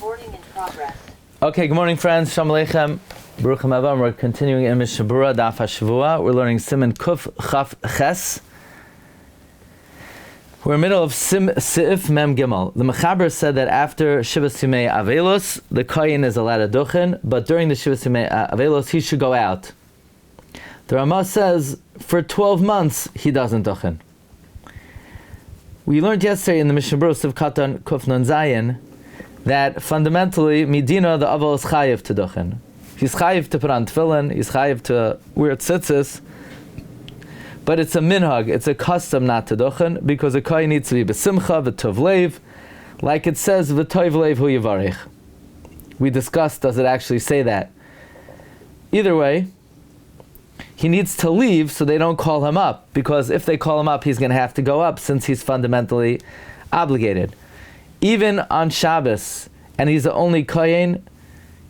Recording in progress. Okay, good morning, friends. Shalom Aleichem. Baruch Haba. We're continuing in Berura, Daf Hashavua. We're learning Siman Kuf Chaf Ches. We're in the middle of Seif Mem Gimel. The Mechaber said that after Shivas Yimei Avelos, the Kohen is allowed a Duchan, but during the Shivas Yimei Avelos, he should go out. The Ramah says for 12 months he doesn't Duchan. We learned yesterday in the Mishnah Berurah of Katan Kuf Nun Zayin that fundamentally Medina the Aval is chayiv to Duchan. He's chayiv to put on tefillin, he's chayiv to wear tzitzis, but it's a minhag, it's a custom not to Duchan, because a kohen needs to be besimcha, v'tov leiv, like it says, v'tov leiv hu yivarich. We discussed, does it actually say that? Either way, he needs to leave so they don't call him up, because if they call him up, he's going to have to go up since he's fundamentally obligated. Even on Shabbos, and he's the only kohen,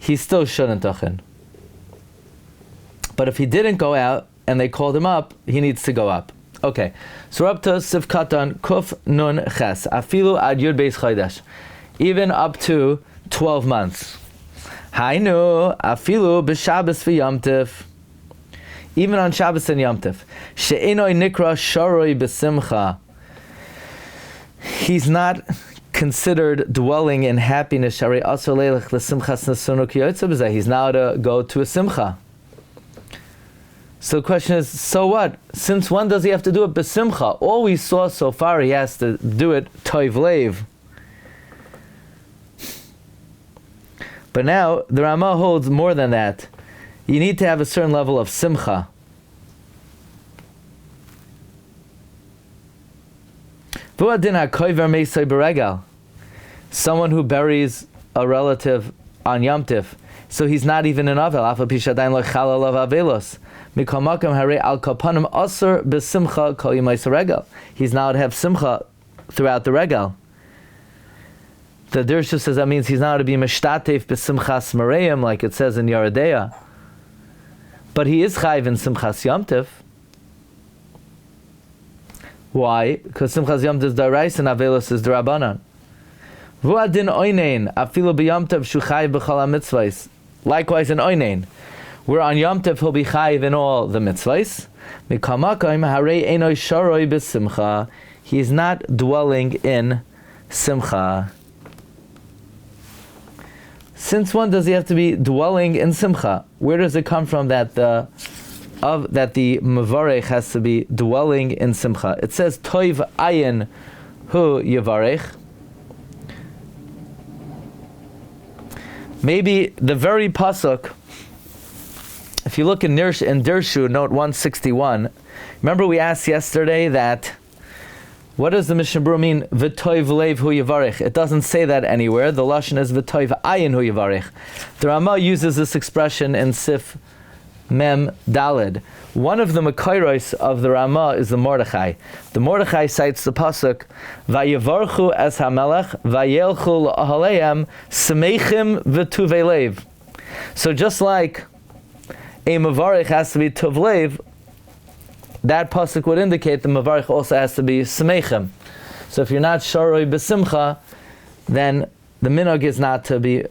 he still shouldn't Duchan. But if he didn't go out, and they called him up, he needs to go up. Okay, so we're up to Sif Katan Kuf Nun Ches, Afilu Ad Yud Beis Chodesh, even up to 12 months. Hainu Afilu B'Shabbos V'Yom Tif, even on Shabbos and Yom Tif. She'enoi Nikra Sharoi B'Simcha, he's not considered dwelling in happiness. Shari Asur Leilach L'Simchas Nesunu Ki Yotze B'Zeh, he's now to go to a Simcha. So the question is, so what? Since when does he have to do it b'simcha? All we saw so far, he has to do it toiv leiv. But now, the Ramah holds more than that. You need to have a certain level of simcha. Someone who buries a relative on Yom Tif, so he's not even an avel. He's now to have simcha throughout the regal. The Dirshu says that means he's now to be mishtatef b'simchas mareim, like it says in Yeridea. But he is chayv in simchas Yom Tif. Why? Because simchas Yom Tif is daraisa and avelos is darabanan. V'adin oinein afilu b'Yom Tif shu chayv b'chal ha-mitzvahs. Likewise in oinein, where on Yom Tov he'll be chayiv in all the mitzvahs. He is not dwelling in simcha. Since when does he have to be dwelling in simcha? Where does it come from that the mevarech has to be dwelling in simcha? It says toiv ayin hu yivarech. Maybe the very pasuk. If you look in Dirshu, note 161, remember we asked yesterday that, what does the Mishnah Berurah mean, v'toiv leiv hu yivarich? It doesn't say that anywhere. The lashon is v'toiv ayin hu yivarich. The Ramah uses this expression in Sif Mem Dalid. One of the Mekairos of the Ramah is the Mordechai. The Mordechai cites the pasuk, vayivarchu es hamelech, vayelchu la'ahaleim, smeichim v'tuvei leiv. So just like a mavarich has to be tovlev, that pasuk would indicate the mavarich also has to be smeichim. So if you're not sharoi besimcha, then the minhag is not to be do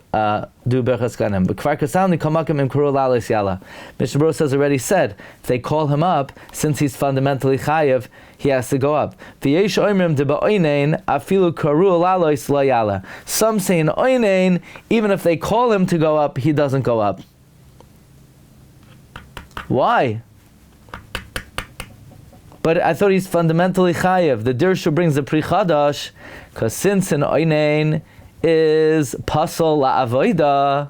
berchas ganim. But kvar kasalni kamakim im kuru lalis yala. Mishnah Berurah has already said, if they call him up, since he's fundamentally chayiv, he has to go up. V'yesh oimrim de ba'oinein afilu karu lalos la yala. Some say in oinein, even if they call him to go up, he doesn't go up. Why? But I thought he's fundamentally chayiv. The Dirshu brings the Pri Chadash, because since an oinein is pasol la'avoida,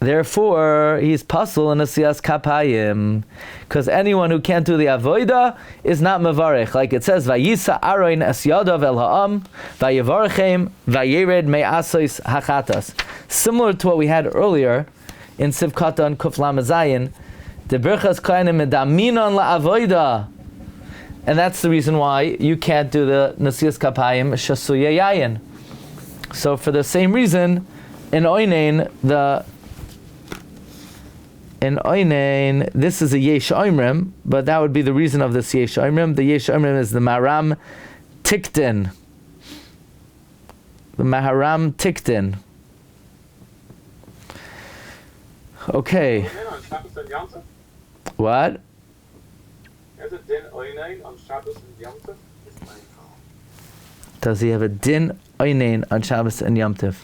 therefore he's pasol in asiyas kapayim, because anyone who can't do the avoida is not mevarech. Like it says, vayisa aroin es yadav el ha'am, vayevarchem, vayered me'asos hachatas. Similar to what we had earlier in Sivkata and Kuf Lamazayin, the Berchas Kainim Medaminon La'avoida. And that's the reason why you can't do the Nasias Kapayim Shasuya Yayin. So for the same reason, in Oinein, this is a Yesh Oimrim, but that would be the reason of this Yesh Oimrim. The Yesh Oimrim is the Maram Tiktin. The Maharam Tiktin. Okay. What? Does he have a din oinain on Shabbos and Yom Tov?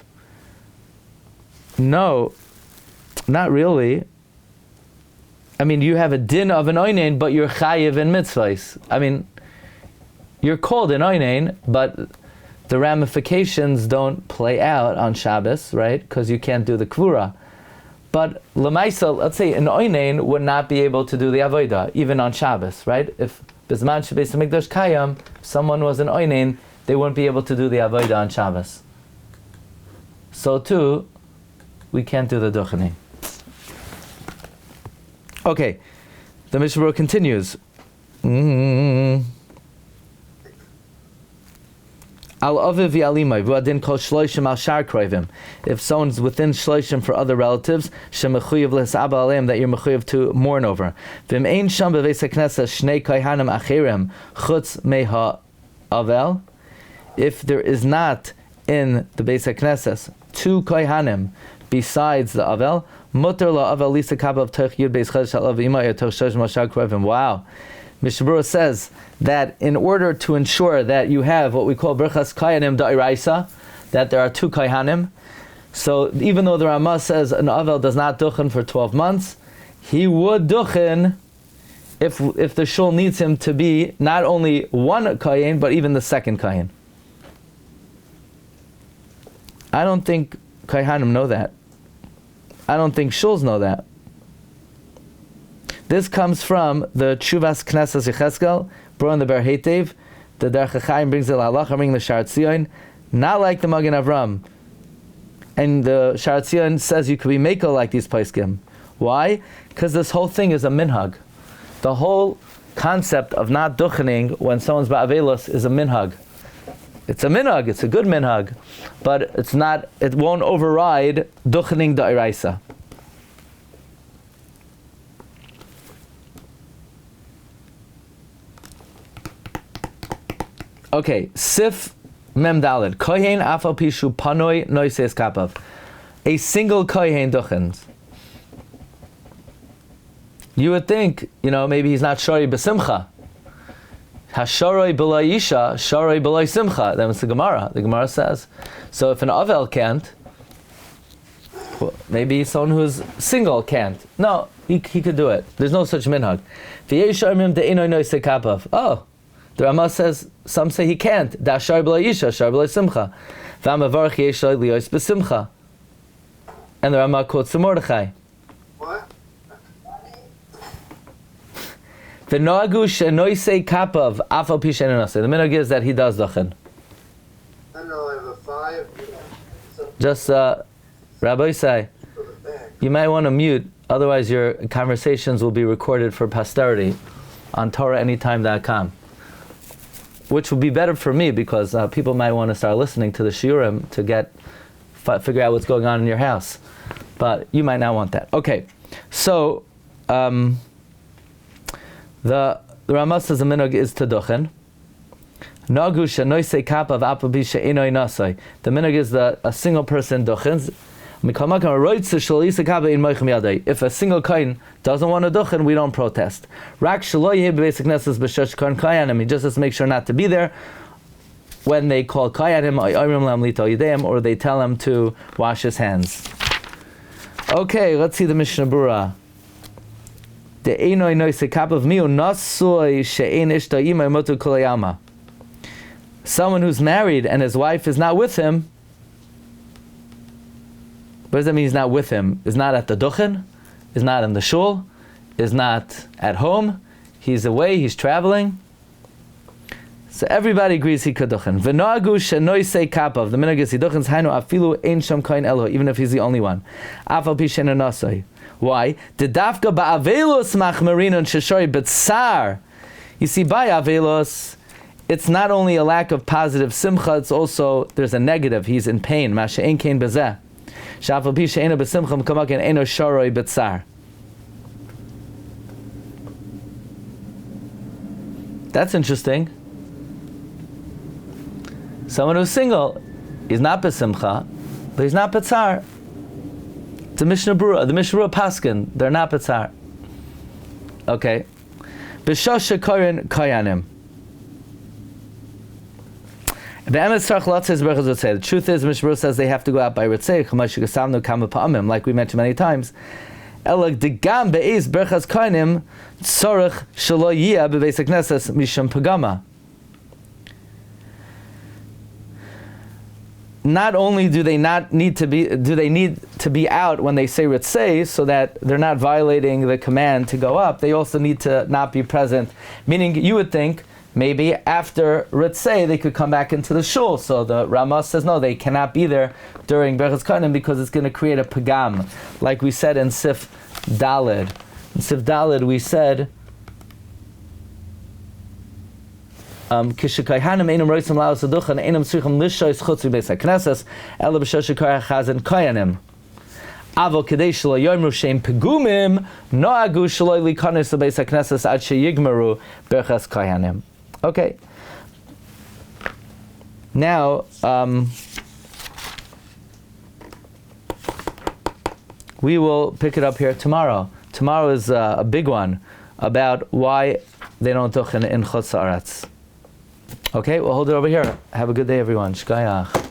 No, not really. I mean, you have a din of an oinain, but you're chayiv in mitzvahs. I mean, you're called an oinain, but the ramifications don't play out on Shabbos, right? Because you can't do the kvura. But lemaisa, let's say an oinain would not be able to do the avodah even on Shabbos, right? If bisman shebeis hamikdash kayam, someone was an oinain, they wouldn't be able to do the avodah on Shabbos. So too, we can't do the duchaning. Okay, the Mishnah continues. Al aviv yalimay v'adin kol shloishim al shar kroivim. If someone's within shloishim for other relatives, shemechuyev l'saba aleim, that you're mechuyev to mourn over. V'im ein sham b'veis haknesa shnei kohanim achirim chutz meha avel. If there is not in the Beis HaKnesses two kohanim besides the avel, muter la avel lisa kabav toch yud beis chodesh al avimay toch shosh mashar kroivim. Wow. Berura says that in order to ensure that you have what we call berchas kayanim da'iraisa, that there are two kayhanim, so even though the Ramah says an avel does not duchen for 12 months, he would duchen if the shul needs him to be not only one kayin, but even the second kayin. I don't think kayhanim know that. I don't think shuls know that. This comes from the Tshuvas Knesses Yecheskel, brought in the Ber Heitev. The Derech HaChaim brings the Halacha, bringing the Shar Tzion, not like the Magen Avram. And the Shar Tzion says you could be meko like these Paiskim. Why? Because this whole thing is a minhag. The whole concept of not duchening when someone's ba'avelos is a minhag. It's a minhag, it's a good minhag, but it's not. It won't override duchening da'iraisa. Okay, Sif Mem Daled. Kohen afal pishu panoi noises kapav. A single kohen duchens. You would think, maybe he's not shori b'simcha. Hasharoi b'lai isha, sharoi b'lai simcha. That's the Gemara. The Gemara says. So if an avel can't, well, maybe someone who's single can't. No, he could do it. There's no such minhag. V'yesh armim de'inoi noise kapav. Oh. The Ramah says, some say he can't. Da shar b'lai isha, shar b'lai simcha. V'amavarch yesh lios b'simcha. And the Ramah quotes the Mordechai. What? The noagu shenoisei kapav afal pi she'eino nasei. The minhag is that he does duchen. I don't know, I have a 5. Just, Rabbi Say, you might want to mute, otherwise your conversations will be recorded for posterity on TorahAnytime.com. Which would be better for me because people might want to start listening to the Shiurim to figure out what's going on in your house. But you might not want that. Okay, so the Ramah says the minhag is to duchen. Nagu shenoisei kapav afal pi she'eino nasei. The minhag is that a single person duchens. If a single kohen doesn't want to duchen, we don't protest. He just has to make sure not to be there when they call koyanim or they tell him to wash his hands. Okay, let's see the Mishnah Berura. Someone who's married and his wife is not with him. What does that mean he's not with him? Is not at the duchen, is not in the shul, is not at home, he's away, he's traveling. So everybody agrees he could duchen. V'noagu shenoisei kapav. The minhag is he duchens hainu afilu ein sham kohen elo, even if he's the only one. Afal pi she'eino nasei. Why? The dafka ba'avelos machmerinon sheshori b'tsar. You see, by avelos, it's not only a lack of positive simcha, it's also, there's a negative, he's in pain. Ma she'ein kein bezeh. Shafal pi she'eino b'simcha m'kamaken eino shoroi b'tsar. That's interesting. Someone who's single, He's not besimcha, but he's not betzar. It's a Mishnah Berura. The Mishnah Berura paskin, they're not betzar. Okay. B'shosha korin koyanim. The truth is, Mishnah Berura says they have to go out by ritzei, Chumash gesamnu kama pa'amim, like we mentioned many times. Elag degam be'ez berchas koyanim tzorich shelo yiyah bebeis hakneses mishum pagama. Not only do they need to be out when they say ritzei, so that they're not violating the command to go up, they also need to not be present. Meaning, you would think maybe after ritzei they could come back into the shul. So the Ramah says no, they cannot be there during berchas kohanim because it's going to create a pagam, like we said in Seif Daled. In Seif Daled we said. Kishikayhanim einam roisim laos Duchan einam tzrichim lishois chutz beis hakneses ela b'shoshe korach chazen koyanim. Avo kedei shelo yomru sheim pegumim noagu shelo likanis beis hakneses ad sheyigmaru berchas koyanim. Okay. Now, we will pick it up here tomorrow. Tomorrow is a big one about why they don't Duchan in Chutz Haaretz. Okay, we'll hold it over here. Have a good day, everyone. Shkayach.